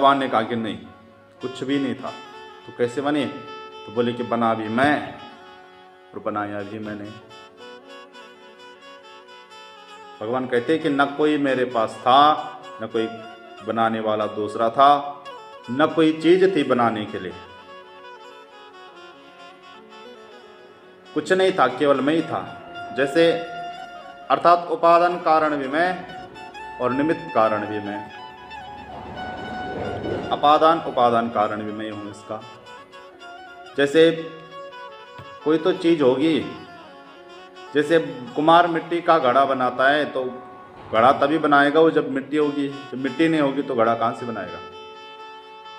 भगवान ने कहा कि नहीं, कुछ भी नहीं था। तो कैसे बने? तो बोले कि बना भी मैं और बनाया भी मैंने। भगवान कहते कि न कोई मेरे पास था, न कोई बनाने वाला दूसरा था, न कोई चीज थी बनाने के लिए। कुछ नहीं था, केवल मैं ही था। जैसे अर्थात उपादान कारण भी मैं और निमित्त कारण भी मैं, अपादान उपादान कारण भी मैं हूं इसका। जैसे कोई तो चीज होगी, जैसे कुम्हार मिट्टी का घड़ा बनाता है तो घड़ा तभी बनाएगा वो जब मिट्टी होगी, जब मिट्टी नहीं होगी तो घड़ा कहाँ से बनाएगा।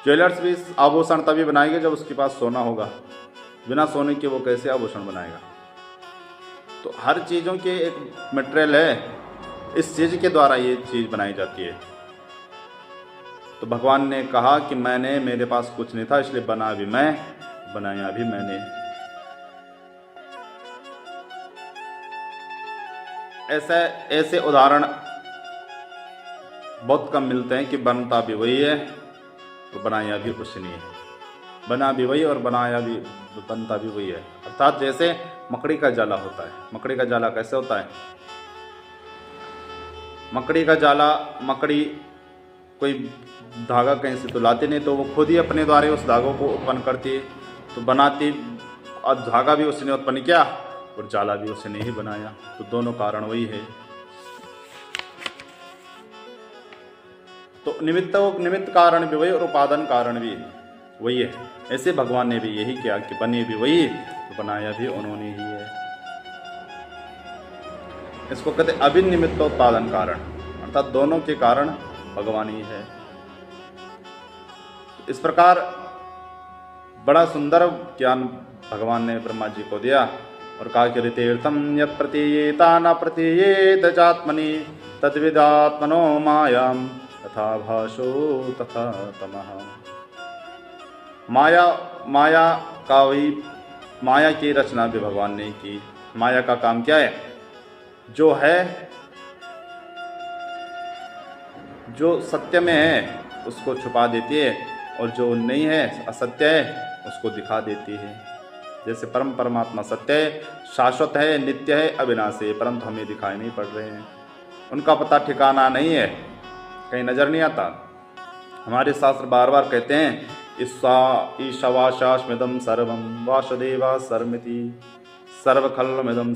ज्वेलर्स भी आभूषण तभी बनाएंगे जब उसके पास सोना होगा, बिना सोने के वो कैसे आभूषण बनाएगा। तो हर चीज़ों के एक मटेरियल है, इस चीज़ के द्वारा ये चीज़ बनाई जाती है। तो भगवान ने कहा कि मैंने, मेरे पास कुछ नहीं था इसलिए बना भी मैं, बनाया भी मैंने। ऐसे उदाहरण बहुत कम मिलते हैं कि बनता भी वही है और बनाया भी उसने है। बना भी वही और बनाया भी, बनता भी वही है। अर्थात जैसे मकड़ी का जाला होता है। मकड़ी का जाला कैसे होता है? मकड़ी का जाला, मकड़ी कोई धागा कहीं से तो लाती नहीं, तो वो खुद ही अपने द्वारा उस धागों को उत्पन्न करती है, तो बनाती, और धागा भी उसने उत्पन्न किया और जाला भी उसने ही बनाया। तो दोनों कारण वही है। तो निमित्त कारण भी वही और उपादान कारण भी वही है। ऐसे भगवान ने भी यही किया कि बने भी वही तो बनाया भी उन्होंने ही है। इसको कहते अभिन्न निमित्तोत्पादन कारण, अर्थात दोनों के कारण भगवान ही है। इस प्रकार बड़ा सुंदर ज्ञान भगवान ने ब्रह्मा जी को दिया और कहा कि ऋतेर्थम यत् प्रतीयेता न प्रतीयेत चात्मनि तद्विदात्मनो मायाम तथा भाषो तथा तमः। माया की रचना भी भगवान ने की। माया का काम क्या है? जो है, जो सत्य में है उसको छुपा देती है, और जो नहीं है, असत्य है, उसको दिखा देती है। जैसे परमात्मा सत्य है, शाश्वत है, नित्य है, अविनाशी है, परंतु हमें दिखाई नहीं पड़ रहे हैं। उनका पता ठिकाना नहीं है, कहीं नजर नहीं आता। हमारे शास्त्र बार बार कहते हैं ईशावाशास्मिदं सर्वं वासुदेवा सर्वमिति सर्वखल्वमिदं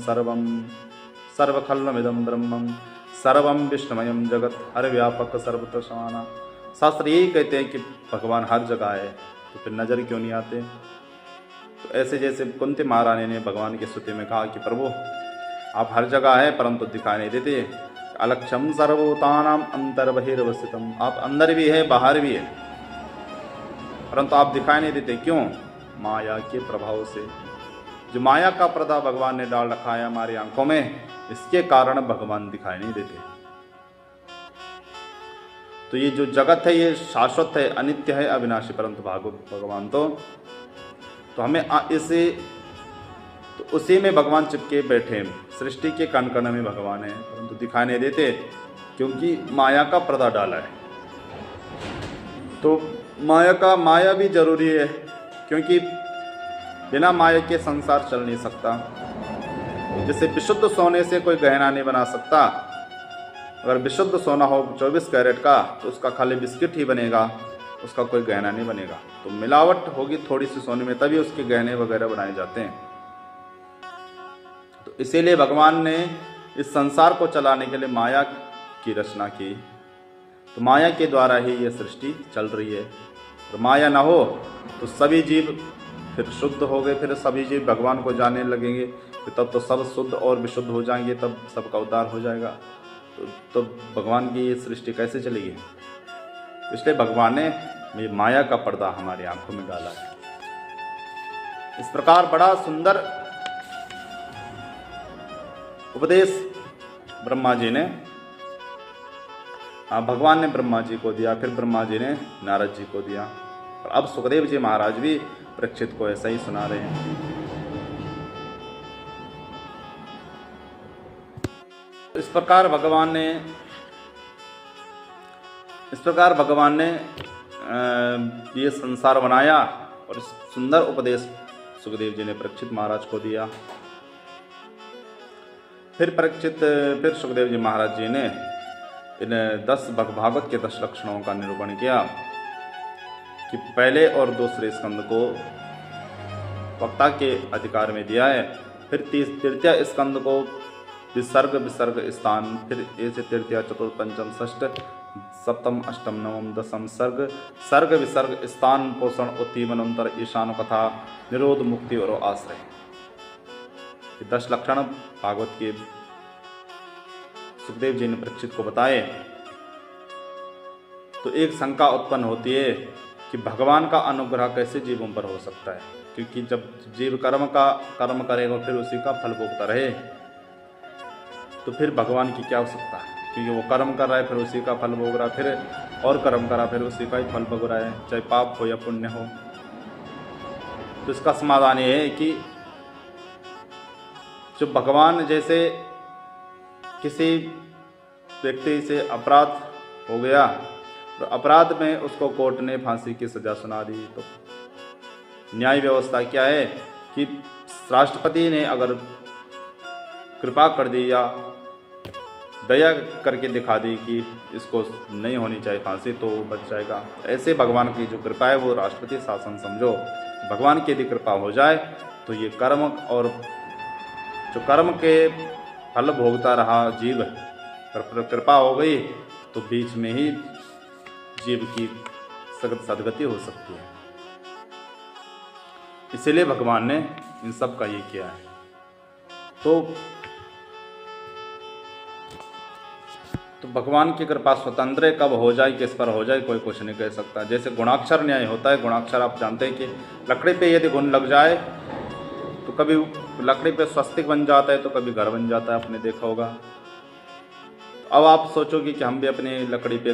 ब्रह्मं सर्वं विष्णुमयं जगत हर व्यापक सर्वत्र समाना। शास्त्र यही कहते हैं कि भगवान हर जगह है, तो फिर नजर क्यों नहीं आते? तो ऐसे जैसे कुंती महारानी ने भगवान की स्तुति में कहा कि प्रभु आप हर जगह है परंतु दिखाई नहीं देते। अलक्षम सर्वभूतानां अंतर्बहिर्वस्थितम, आप अंदर भी है बाहर भी है परंतु आप दिखाई नहीं देते। क्यों? माया के प्रभाव से। जो माया का पर्दा भगवान ने डाल रखा है हमारी आंखों में, इसके कारण भगवान दिखाई नहीं देते। तो ये जो जगत है ये शाश्वत है, अनित्य है, अविनाशी, परंतु भगवान तो हमें इसे, तो उसी में भगवान चिपके बैठे। सृष्टि के कण कण में भगवान है परंतु दिखाई नहीं देते, क्योंकि माया का पर्दा डाला है। तो माया भी जरूरी है, क्योंकि बिना माया के संसार चल नहीं सकता। जैसे विशुद्ध सोने से कोई गहना नहीं बना सकता। अगर विशुद्ध सोना हो 24 कैरेट का तो उसका खाली बिस्किट ही बनेगा, उसका कोई गहना नहीं बनेगा। तो मिलावट होगी थोड़ी सी सोने में, तभी उसके गहने वगैरह बनाए जाते हैं। तो इसीलिए भगवान ने इस संसार को चलाने के लिए माया की रचना की। तो माया के द्वारा ही ये सृष्टि चल रही है। और माया ना हो तो सभी जीव फिर शुद्ध हो गए, फिर सभी जीव भगवान को जानने लगेंगे, फिर तब तो सब शुद्ध और विशुद्ध हो जाएंगे, तब सबका उद्धार हो जाएगा। तो भगवान की ये सृष्टि कैसे चलेगी? इसलिए भगवान ने ये माया का पर्दा हमारी आंखों में डाला है। इस प्रकार बड़ा सुंदर उपदेश ब्रह्मा जी ने, भगवान ने ब्रह्मा जी को दिया, फिर ब्रह्मा जी ने नारद जी को दिया, और अब सुखदेव जी महाराज भी परीक्षित को ऐसा ही सुना रहे हैं। इस प्रकार भगवान ने ये संसार बनाया, और इस सुंदर उपदेश सुखदेव जी ने परीक्षित महाराज को दिया। फिर सुखदेव जी महाराज जी ने इन 10 भागवत के 10 लक्षणों का निरूपण किया कि पहले और दूसरे स्कंद को वक्ता के अधिकार में दिया है। फिर तृतीय स्कंद को विसर्ग स्थान, फिर ऐसे तृतीय चतुर्थ पंचम षष्ठ सप्तम अष्टम नवम दसम सर्ग विसर्ग स्थान पोषण उत्तीमनंतर ईशान कथा निरोध मुक्ति और आश्रय, ये 10 लक्षण भागवत के सुखदेव जी ने परीक्षित को बताए। तो एक शंका उत्पन्न होती है कि भगवान का अनुग्रह कैसे जीवों पर हो सकता है, क्योंकि जब जीव कर्म करेगा फिर उसी का फल भोगता रहे, तो फिर भगवान की क्या आवश्यकता है, क्योंकि वो कर्म कर रहा है फिर उसी का फल भोग रहा है, फिर और कर्म करा फिर उसी का ही फल भोग रहा है, चाहे पाप हो या पुण्य हो। तो इसका समाधान ये है कि जो भगवान जैसे किसी व्यक्ति से अपराध हो गया, तो अपराध में उसको कोर्ट ने फांसी की सजा सुना दी, तो न्याय व्यवस्था क्या है कि राष्ट्रपति ने अगर कृपा कर दी या दया करके दिखा दी कि इसको नहीं होनी चाहिए फांसी, तो वो बच जाएगा। ऐसे भगवान की जो कृपा है वो राष्ट्रपति शासन समझो। भगवान की यदि कृपा हो जाए तो ये कर्म और जो कर्म के फल भोगता रहा जीव, कृपा हो गई तो बीच में ही जीव की सदगति हो सकती है। इसीलिए भगवान ने इन सब का ये किया है। तो भगवान की कृपा स्वतंत्र कब हो जाए, किस पर हो जाए, कोई कुछ नहीं कह सकता। जैसे गुणाक्षर न्याय होता है, गुणाक्षर आप जानते हैं कि लकड़ी पे यदि गुण लग जाए तो कभी लकड़ी पे स्वस्तिक बन जाता है तो कभी घर बन जाता है, आपने देखा होगा। अब आप सोचोगे कि हम भी अपनी लकड़ी पे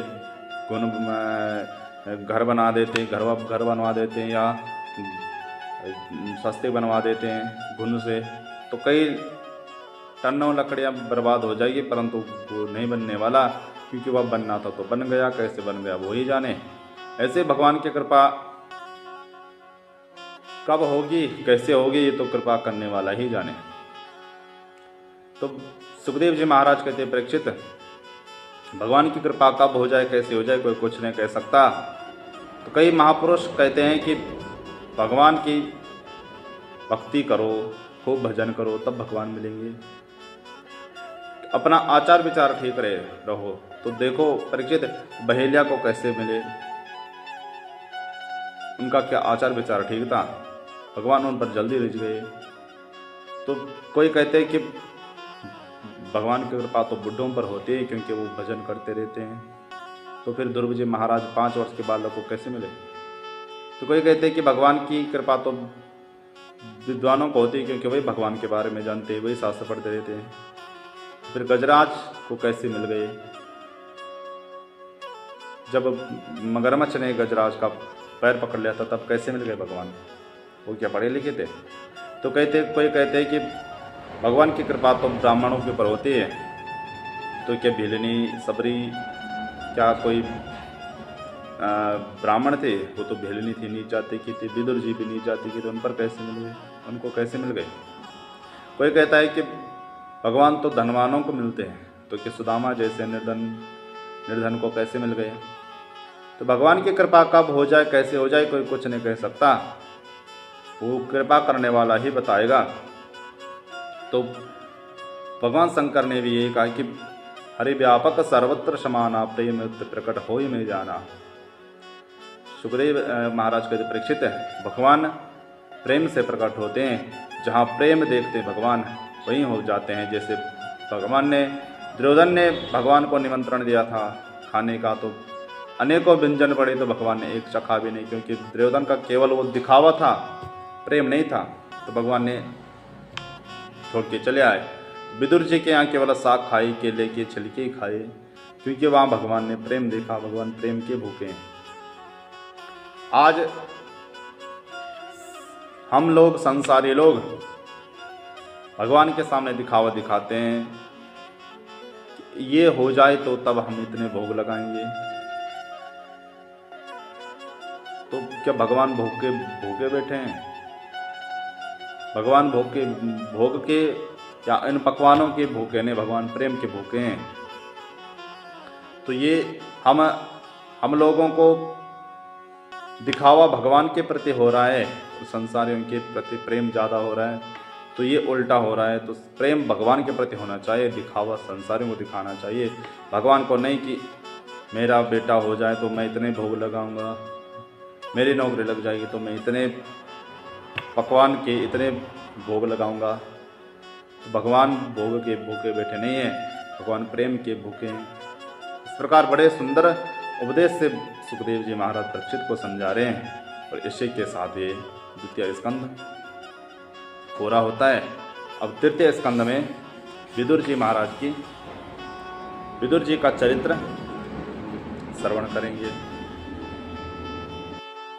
गुण घर बना देते हैं, घर बनवा देते हैं या स्वस्तिक बनवा देते हैं गुण से, तो कई टनों लकड़ियाँ बर्बाद हो जाएगी, परंतु वो नहीं बनने वाला, क्योंकि वह बनना था तो बन गया, कैसे बन गया वो ही जाने। ऐसे भगवान की कृपा कब होगी, कैसे होगी, ये तो कृपा करने वाला ही जाने। तो सुखदेव जी महाराज कहते हैं, परीक्षित भगवान की कृपा कब हो जाए, कैसे हो जाए, कोई कुछ नहीं कह सकता। तो कई महापुरुष कहते हैं कि भगवान की भक्ति करो, खूब भजन करो, तब भगवान मिलेंगे। अपना आचार विचार ठीक रहो। तो देखो परीक्षित बहेलिया को कैसे मिले, उनका क्या आचार विचार ठीक था, भगवान उन पर जल्दी रिझ गए। तो कोई कहते हैं कि भगवान की कृपा तो बुढ़ों पर होती है, क्योंकि वो भजन करते रहते हैं। तो फिर ध्रुव जी महाराज 5 वर्ष के बालक को कैसे मिले। तो कोई कहते हैं कि भगवान की कृपा तो विद्वानों को होती है, क्योंकि वही भगवान के बारे में जानते हैं, वही शास्त्र पढ़ते रहते हैं। फिर गजराज को कैसे मिल गए, जब मगरमच्छ ने गजराज का पैर पकड़ लिया था तब कैसे मिल गए भगवान, वो क्या पढ़े लिखे थे। तो कोई कहते हैं कि भगवान की कृपा तो ब्राह्मणों के ऊपर होती है, तो क्या भिलनी सबरी क्या कोई ब्राह्मण थे, वो तो भिलनी थी, नीच जाति की थी, विदुर जी भी नीच जाति की, तो उन पर कैसे मिल गए, उनको कैसे मिल गए। कोई कहता है कि भगवान तो धनवानों को मिलते हैं, तो कि सुदामा जैसे निर्धन को कैसे मिल गए। तो भगवान की कृपा कब हो जाए, कैसे हो जाए, कोई कुछ नहीं कह सकता, वो कृपा करने वाला ही बताएगा। तो भगवान शंकर ने भी यही कहा कि हरि व्यापक सर्वत्र समाना प्रेम प्रकट हो ही में जाना। सुखदेव महाराज कहते परीक्षित है, भगवान प्रेम से प्रकट होते हैं, जहाँ प्रेम देखते भगवान वहीं हो जाते हैं। जैसे भगवान ने दुर्योधन ने भगवान को निमंत्रण दिया था खाने का, तो अनेकों व्यंजन पड़े तो भगवान ने एक चखा भी नहीं, क्योंकि दुर्योधन का केवल वो दिखावा था, प्रेम नहीं था, तो भगवान ने छोड़ के चले आए। विदुर जी के यहाँ केवल साग खाई, केले के छिलके ही खाए, क्योंकि वहाँ भगवान ने प्रेम देखा, भगवान प्रेम के भूखे हैं। आज हम लोग संसारी लोग भगवान के सामने दिखावा दिखाते हैं, ये हो जाए तो तब हम इतने भोग लगाएंगे, तो क्या भगवान भोग के बैठे हैं? भगवान भोग के या इन पकवानों के भूखे ने भगवान प्रेम के भूखे हैं। तो ये हम लोगों को दिखावा भगवान के प्रति हो रहा है, तो संसारियों के प्रति प्रेम ज़्यादा हो रहा है, तो ये उल्टा हो रहा है। तो प्रेम भगवान के प्रति होना चाहिए, दिखावा संसारियों को दिखाना चाहिए, भगवान को नहीं कि मेरा बेटा हो जाए तो मैं इतने भोग लगाऊंगा, मेरी नौकरी लग जाएगी तो मैं इतने पकवान के इतने भोग लगाऊंगा। तो भगवान भोग के भूखे बैठे नहीं हैं, भगवान प्रेम के भूखे हैं। इस प्रकार बड़े सुंदर उपदेश से सुखदेव जी महाराज परीक्षित को समझा रहे हैं, और इसी के साथ ये द्वितीय स्कंद पूरा होता है। अब तृतीय स्कंद में विदुर जी का चरित्र श्रवण करेंगे।